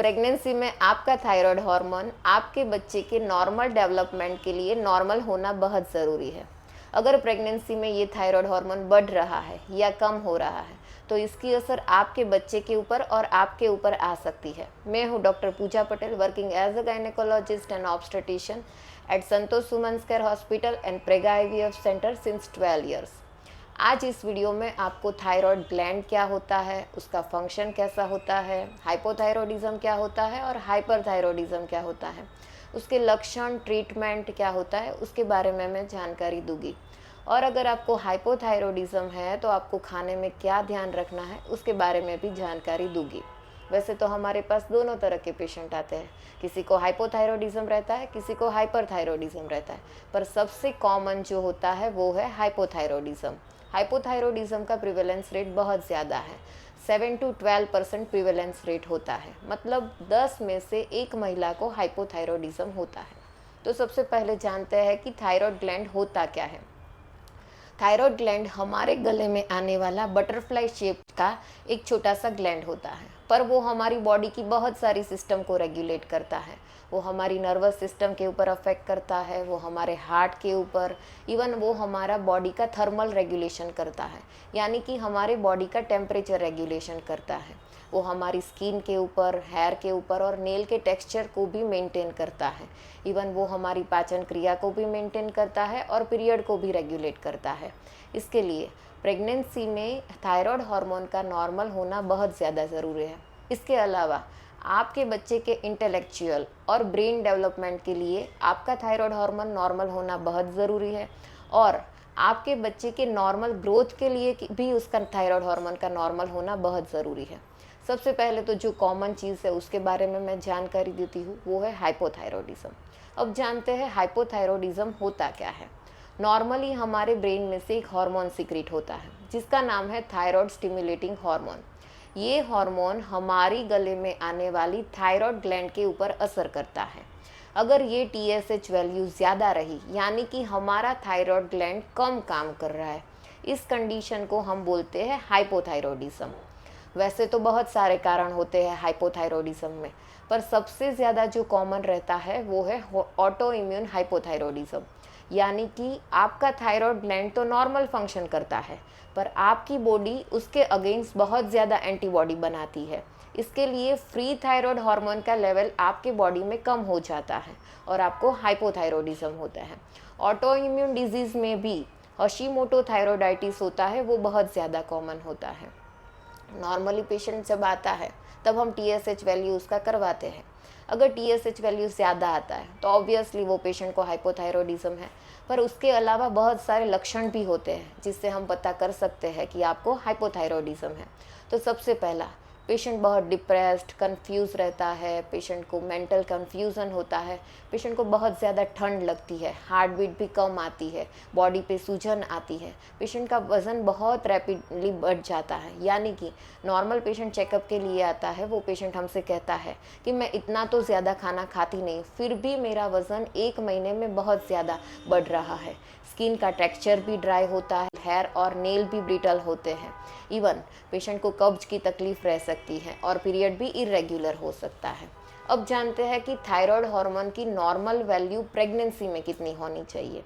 Pregnancy में आपका thyroid hormone आपके बच्चे के नॉर्मल डेवलपमेंट के लिए नॉर्मल होना बहुत ज़रूरी है। अगर प्रेगनेंसी में ये थायराइड हार्मोन बढ़ रहा है या कम हो रहा है तो इसकी असर आपके बच्चे के ऊपर और आपके ऊपर आ सकती है। मैं हूँ doctor Pooja Patel, working as a gynaecologist and obstetrician at Santosh women's care hospital and प्रेगा IVF सेंटर सिंस 12 ईयर्स। आज इस वीडियो में आपको थायराइड ग्लैंड क्या होता है, उसका फंक्शन कैसा होता है, हाइपोथायरॉयडिज्म क्या होता है और हाइपरथायरॉयडिज्म क्या होता है, उसके लक्षण, ट्रीटमेंट क्या होता है, उसके बारे में मैं जानकारी दूंगी। और अगर आपको हाइपोथायरॉयडिज्म है तो आपको खाने में क्या ध्यान रखना है उसके बारे में भी जानकारी दूंगी। वैसे तो हमारे पास दोनों तरह के पेशेंट आते हैं, किसी को हाइपोथायरॉयडिज्म रहता है, किसी को हाइपरथायरॉयडिज्म रहता है, पर सबसे कॉमन जो होता है वो है हाइपोथायरॉयडिज्म। हाइपोथायरॉयडिज्म का प्रिवेलेंस रेट बहुत ज़्यादा है, 7 to 12% प्रिवेलेंस रेट होता है, मतलब 10 में से एक महिला को हाइपोथायरॉयडिज्म होता है। तो सबसे पहले जानते हैं कि थायराइड ग्लैंड होता क्या है। थायराइड ग्लैंड हमारे गले में आने वाला बटरफ्लाई शेप का एक छोटा सा ग्लैंड होता है, पर वो हमारी बॉडी की बहुत सारी सिस्टम को रेगुलेट करता है। वो हमारी नर्वस सिस्टम के ऊपर अफेक्ट करता है, वो हमारे हार्ट के ऊपर, इवन वो हमारा बॉडी का थर्मल रेगुलेशन करता है, यानी कि हमारे बॉडी का टेम्परेचर रेगुलेशन करता है। वो हमारी स्किन के ऊपर, हेयर के ऊपर और नेल के टेक्सचर को भी मेंटेन करता है। इवन वो हमारी पाचन क्रिया को भी मेंटेन करता है और पीरियड को भी रेगुलेट करता है। इसके लिए प्रेगनेंसी में थायराइड हार्मोन का नॉर्मल होना बहुत ज़्यादा ज़रूरी है। इसके अलावा आपके बच्चे के इंटेलेक्चुअल और ब्रेन डेवलपमेंट के लिए आपका थायराइड हार्मोन नॉर्मल होना बहुत ज़रूरी है, और आपके बच्चे के नॉर्मल ग्रोथ के लिए भी उसका थायराइड हार्मोन का नॉर्मल होना बहुत ज़रूरी है। सबसे पहले तो जो कॉमन चीज़ है उसके बारे में मैं जानकारी देती हूँ, वो है हाइपोथायरॉयडिज्म। अब जानते हैं हाइपोथायरॉयडिज्म होता क्या है। नॉर्मली हमारे ब्रेन में से एक हार्मोन सीक्रेट होता है जिसका नाम है थायराइड स्टिमुलेटिंग हार्मोन। ये हार्मोन हमारी गले में आने वाली थायराइड ग्लैंड के ऊपर असर करता है। अगर ये TSH वैल्यू ज़्यादा रही, यानी कि हमारा थायराइड ग्लैंड कम काम कर रहा है, इस कंडीशन को हम बोलते हैं हाइपोथायरॉयडिज्म। वैसे तो बहुत सारे कारण होते हैं हाइपोथायरॉयडिज्म में, पर सबसे ज़्यादा जो कॉमन रहता है वो है ऑटो इम्यून हाइपोथायरॉयडिज्म, यानी कि आपका थायराइड ग्लैंड तो नॉर्मल फंक्शन करता है, पर आपकी बॉडी उसके अगेंस्ट बहुत ज़्यादा एंटीबॉडी बनाती है। इसके लिए फ्री थायराइड हार्मोन का लेवल आपके बॉडी में कम हो जाता है और आपको हाइपोथायरॉयडिज्म होता है। ऑटो इम्यून डिजीज़ में भी हशीमोटो थायरॉयडाइटिस होता है, वो बहुत ज़्यादा कॉमन होता है। नॉर्मली पेशेंट जब आता है तब हम TSH वैल्यू उसका करवाते हैं। अगर TSH वैल्यू ज़्यादा आता है तो ऑब्वियसली वो पेशेंट को हाइपोथायरॉयडिज्म है, पर उसके अलावा बहुत सारे लक्षण भी होते हैं जिससे हम पता कर सकते हैं कि आपको हाइपोथायरॉयडिज्म है। तो सबसे पहला, पेशेंट बहुत डिप्रेस्ड, कंफ्यूज रहता है, पेशेंट को मेंटल कंफ्यूजन होता है, पेशेंट को बहुत ज़्यादा ठंड लगती है, हार्ट बीट भी कम आती है, बॉडी पे सूजन आती है, पेशेंट का वज़न बहुत रैपिडली बढ़ जाता है। यानी कि नॉर्मल पेशेंट चेकअप के लिए आता है, वो पेशेंट हमसे कहता है कि मैं इतना तो ज़्यादा खाना खाती नहीं, फिर भी मेरा वज़न 1 महीने में बहुत ज़्यादा बढ़ रहा है। स्किन का टेक्सचर भी ड्राई होता है, हेयर और नेल भी ब्रिटल होते हैं। इवन पेशेंट को कब्ज की तकलीफ रह सकती है और पीरियड भी इरेगुलर हो सकता है। अब जानते हैं कि थायराइड हार्मोन की नॉर्मल वैल्यू प्रेगनेंसी में कितनी होनी चाहिए।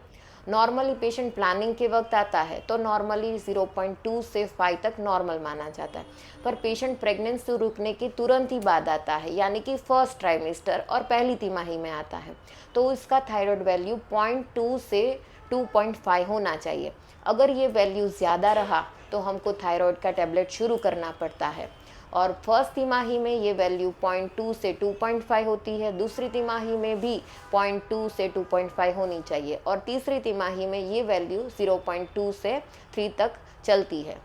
नॉर्मली पेशेंट प्लानिंग के वक्त आता है तो नॉर्मली 0.2 से 5 तक नॉर्मल माना जाता है, पर पेशेंट प्रेगनेंसी रुकने के तुरंत ही बाद आता है, यानी कि फर्स्ट ट्राइमेस्टर और पहली तिमाही में आता है, तो इसका थायराइड वैल्यू 0.2 से 2.5 होना चाहिए। अगर ये वैल्यू ज़्यादा रहा तो हमको थायराइड का टैबलेट शुरू करना पड़ता है, और फर्स्ट तिमाही में ये वैल्यू 0.2 से 2.5 होती है, दूसरी तिमाही में भी 0.2 से 2.5 होनी चाहिए, और तीसरी तिमाही में ये वैल्यू 0.2 से 3 तक चलती है।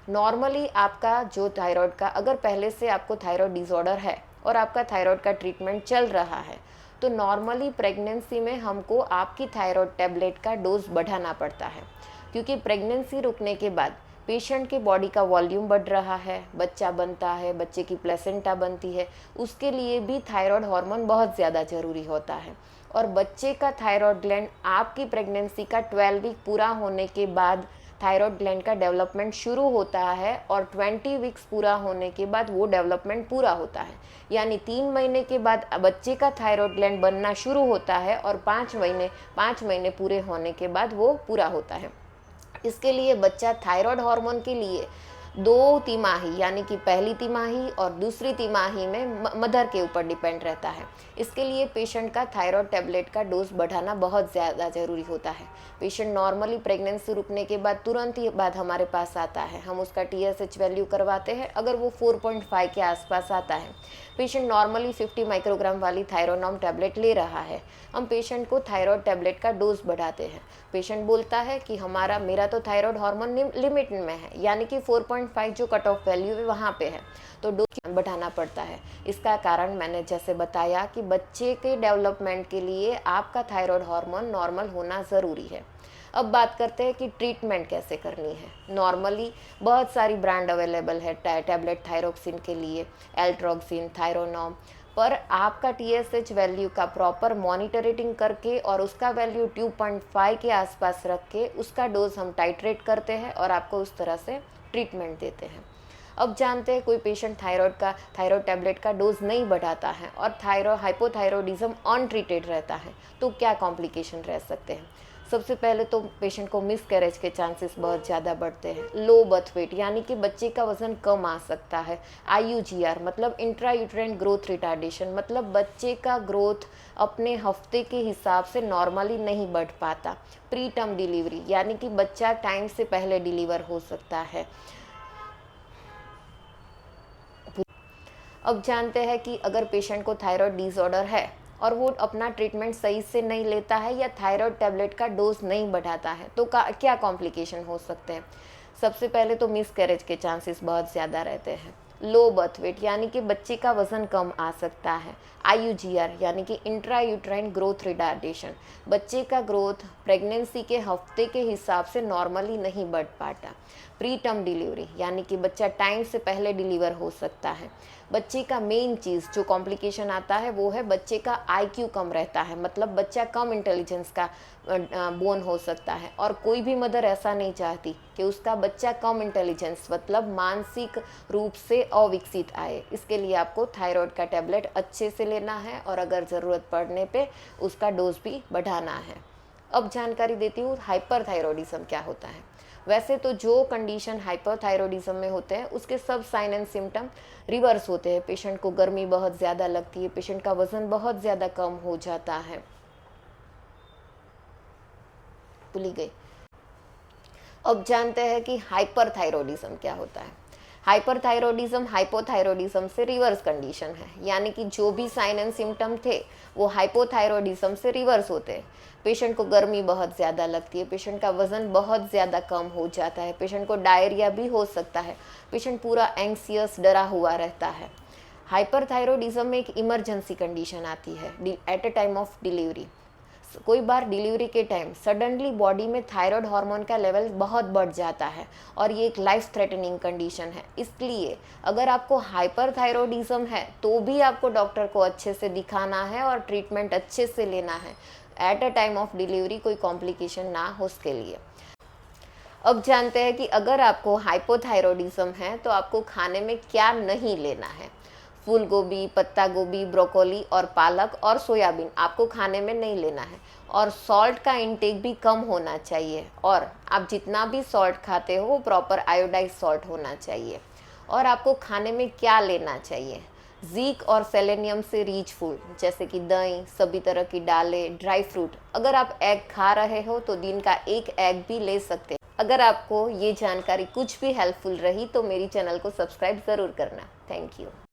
नॉर्मली आपका जो थायराइड का, अगर पहले से आपको थायराइड डिसऑर्डर है और आपका थायराइड का ट्रीटमेंट चल रहा है, तो नॉर्मली प्रेगनेंसी में हमको आपकी थायराइड टैबलेट का डोज बढ़ाना पड़ता है, क्योंकि प्रेगनेंसी रुकने के बाद पेशेंट के बॉडी का वॉल्यूम बढ़ रहा है, बच्चा बनता है, बच्चे की प्लेसेंटा बनती है, उसके लिए भी थायराइड हार्मोन बहुत ज़्यादा ज़रूरी होता है। और बच्चे का थायराइड ग्लैंड आपकी प्रेगनेंसी का 12 वीक पूरा होने के बाद थायराइड ग्लैंड का डेवलपमेंट शुरू होता है और 20 वीक्स पूरा होने के बाद वो डेवलपमेंट पूरा होता है। यानी 3 महीने के बाद बच्चे का थायराइड ग्लैंड बनना शुरू होता है और 5 महीने पूरे होने के बाद वो पूरा होता है। इसके लिए बच्चा थायराइड हार्मोन के लिए 2 तिमाही यानी कि पहली तिमाही और दूसरी तिमाही में मदर के ऊपर डिपेंड रहता है। इसके लिए पेशेंट का थायराइड टैबलेट का डोज बढ़ाना बहुत ज़्यादा ज़रूरी होता है। पेशेंट नॉर्मली प्रेगनेंसी रुकने के बाद तुरंत ही बाद हमारे पास आता है, हम उसका TSH वैल्यू करवाते हैं। अगर वो 4.5 के आसपास आता है, पेशेंट नॉर्मली 50 माइक्रोग्राम वाली थायरोनॉम टैबलेट ले रहा है, हम पेशेंट को थायराइड टैबलेट का डोज बढ़ाते हैं। पेशेंट बोलता है कि मेरा तो थायराइड हार्मोन लिमिट में है, यानी कि 4.5 जो कट ऑफ वैल्यू है वहाँ पे है, तो डोज बढ़ाना पड़ता है। इसका कारण मैंने जैसे बताया कि बच्चे के डेवलपमेंट के लिए आपका थायराइड हार्मोन नॉर्मल होना ज़रूरी है। अब बात करते हैं कि ट्रीटमेंट कैसे करनी है। नॉर्मली बहुत सारी ब्रांड अवेलेबल है टैबलेट थायरोक्सिन के लिए, एल्ट्रोक्सिन, थायरोनॉम, पर आपका TSH वैल्यू का प्रॉपर मॉनिटरिंग करके और उसका वैल्यू 2.5 के आसपास रख के उसका डोज हम टाइट्रेट करते हैं और आपको उस तरह से ट्रीटमेंट देते हैं। अब जानते हैं कोई पेशेंट थायराइड टैबलेट का डोज नहीं बढ़ाता है और हाइपोथायरॉयडिज्म अनट्रीटेड रहता है, तो क्या कॉम्प्लिकेशन रह सकते हैं। सबसे पहले तो पेशेंट को मिसकैरेज के चांसेस बहुत ज़्यादा बढ़ते हैं। लो बर्थ वेट यानी कि बच्चे का वजन कम आ सकता है। IUGR मतलब इंट्रायूट्राइन ग्रोथ रिटार्डेशन, मतलब बच्चे का ग्रोथ अपने हफ्ते के हिसाब से नॉर्मली नहीं बढ़ पाता। प्री टर्म डिलीवरी यानी कि बच्चा टाइम से पहले डिलीवर हो सकता है। अब जानते हैं कि अगर पेशेंट को थायराइड डिसऑर्डर है और वो अपना ट्रीटमेंट सही से नहीं लेता है या थायराइड टैबलेट का डोज नहीं बढ़ाता है, तो क्या कॉम्प्लिकेशन हो सकते हैं। सबसे पहले तो मिसकैरेज के चांसेस बहुत ज़्यादा रहते हैं। लो बर्थ वेट यानी कि बच्चे का वज़न कम आ सकता है। IUGR यानी कि इंट्रायूट्राइन ग्रोथ रिटार्डेशन, बच्चे का ग्रोथ प्रेगनेंसी के हफ्ते के हिसाब से नॉर्मली नहीं बढ़ पाता। प्री टर्म डिलीवरी यानी कि बच्चा टाइम से पहले डिलीवर हो सकता है। बच्चे का मेन चीज़ जो कॉम्प्लिकेशन आता है वो है बच्चे का IQ कम रहता है, मतलब बच्चा कम इंटेलिजेंस का बोन हो सकता है। और कोई भी मदर ऐसा नहीं चाहती कि उसका बच्चा कम इंटेलिजेंस मतलब मानसिक रूप से अविकसित आए। इसके लिए आपको थायराइड का टैबलेट अच्छे से लेना है और अगर ज़रूरत पड़ने पे उसका डोज भी बढ़ाना है। अब जानकारी देती हूँ हाइपरथायरॉयडिज्म क्या होता है। वैसे तो जो कंडीशन हाइपरथायरॉयडिज्म में होते हैं उसके सब साइन एंड सिम्टम रिवर्स होते हैं। पेशेंट को गर्मी बहुत ज़्यादा लगती है, पेशेंट का वज़न बहुत ज़्यादा कम हो जाता है। भूली गई। अब जानते हैं कि हाइपरथायरॉयडिज्म क्या होता है। हाइपरथायरॉयडिज्म हाइपोथायरॉयडिज्म से रिवर्स कंडीशन है, यानी कि जो भी साइन एंड सिम्टम थे वो हाइपोथायरॉयडिज्म से रिवर्स होते हैं। पेशेंट को गर्मी बहुत ज़्यादा लगती है, पेशेंट का वज़न बहुत ज़्यादा कम हो जाता है, पेशेंट को डायरिया भी हो सकता है, पेशेंट पूरा एंग्सियस डरा हुआ रहता है। हाइपरथायरॉयडिज्म में एक इमरजेंसी कंडीशन आती है at a time of delivery. कोई बार डिलीवरी के टाइम सडनली बॉडी में थायराइड हार्मोन का लेवल बहुत बढ़ जाता है और ये एक लाइफ थ्रेटनिंग कंडीशन है। इसलिए अगर आपको हाइपरथायरॉयडिज्म है तो भी आपको डॉक्टर को अच्छे से दिखाना है और ट्रीटमेंट अच्छे से लेना है at a time of delivery, कोई कॉम्प्लिकेशन ना हो उसके लिए। अब जानते हैं कि अगर आपको हाइपोथायरॉयडिज्म है तो आपको खाने में क्या नहीं लेना है। फूल गोभी, पत्ता गोभी, ब्रोकोली और पालक और सोयाबीन आपको खाने में नहीं लेना है। और सॉल्ट का इंटेक भी कम होना चाहिए और आप जितना भी सॉल्ट खाते हो वो प्रॉपर आयोडाइज सॉल्ट होना चाहिए। और आपको खाने में क्या लेना चाहिए, जिंक और सेलेनियम से रिच फूड जैसे कि दही, सभी तरह की दालें, ड्राई फ्रूट। अगर आप एग खा रहे हो तो दिन का 1 एग भी ले सकते हैं। अगर आपको ये जानकारी कुछ भी हेल्पफुल रही तो मेरी चैनल को सब्सक्राइब ज़रूर करना। Thank you.